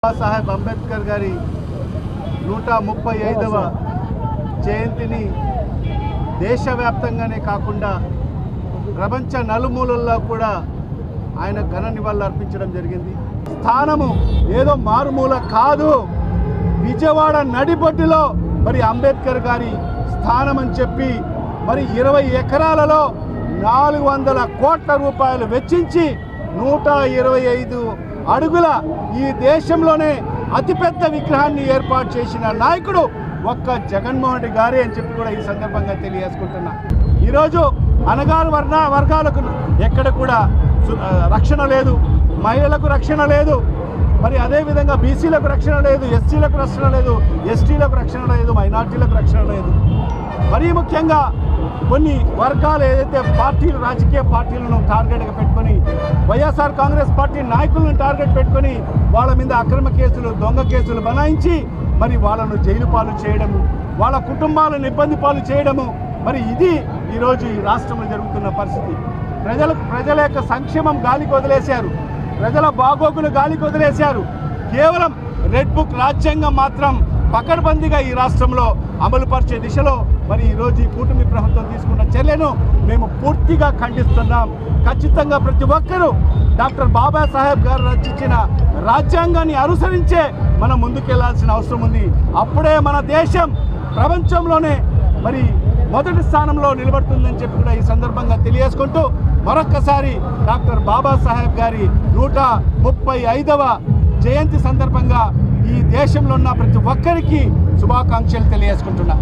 బాబాసాహెబ్ అంబేద్కర్ గారి 135వ జయంతిని దేశవ్యాప్తంగానే కాకుండా ప్రపంచ నలుమూలల్లో కూడా ఆయన ఘన నివాళులు అర్పించడం జరిగింది. స్థానము ఏదో మారుమూల కాదు, విజయవాడ నడిబొడ్డులో మరి అంబేద్కర్ గారి స్థానం అని చెప్పి మరి 20 ఎకరాలలో 400 కోట్ల రూపాయలు వెచ్చించి 125 అడుగుల ఈ దేశంలోనే అతిపెద్ద విగ్రహాన్ని ఏర్పాటు చేసిన నాయకుడు ఒక్క జగన్మోహన్ రెడ్డి గారే అని చెప్పి కూడా ఈ సందర్భంగా తెలియజేసుకుంటున్నా. ఈరోజు అణగారు వర్గాలకు ఎక్కడ కూడా రక్షణ లేదు, మహిళలకు రక్షణ లేదు, మరి అదేవిధంగా బీసీలకు రక్షణ లేదు, ఎస్సీలకు రక్షణ లేదు, ఎస్టీలకు రక్షణ లేదు, మైనార్టీలకు రక్షణ లేదు. మరీ ముఖ్యంగా కొన్ని వర్గాలు ఏదైతే పార్టీలు, రాజకీయ పార్టీలను టార్గెట్గా పెట్టుకొని వైఎస్ఆర్ కాంగ్రెస్ పార్టీ నాయకులను టార్గెట్ పెట్టుకొని వాళ్ళ మీద అక్రమ కేసులు, దొంగ కేసులు బనాయించి మరి వాళ్ళను జైలు పాలు చేయడము, వాళ్ళ కుటుంబాలను ఇబ్బంది పాలు చేయడము, మరి ఇది ఈరోజు ఈ రాష్ట్రంలో జరుగుతున్న పరిస్థితి. ప్రజల యొక్క సంక్షేమం గాలికి వదిలేశారు, ప్రజల బాగోగులు గాలికి వదిలేశారు. కేవలం రెడ్ బుక్ రాజ్యాంగం మాత్రం పకడ్బందీగా ఈ రాష్ట్రంలో అమలుపరిచే దిశలో మరి ఈరోజు ఈ కూటమి ప్రభుత్వం తీసుకున్న చర్యను మేము పూర్తిగా ఖండిస్తున్నాం. ఖచ్చితంగా ప్రతి ఒక్కరూ డాక్టర్ బాబాసాహెబ్ గారు రచించిన రాజ్యాంగాన్ని అనుసరించే మనం ముందుకెళ్లాల్సిన అవసరం ఉంది. అప్పుడే మన దేశం ప్రపంచంలోనే మరి మొదటి స్థానంలో నిలబడుతుందని చెప్పి కూడా ఈ సందర్భంగా తెలియజేసుకుంటూ మరొక్కసారి డాక్టర్ బాబాసాహెబ్ గారి 135వ జయంతి సందర్భంగా ఈ దేశంలో ఉన్న ప్రతి ఒక్కరికి శుభాకాంక్షలు తెలియజేసుకుంటున్నా.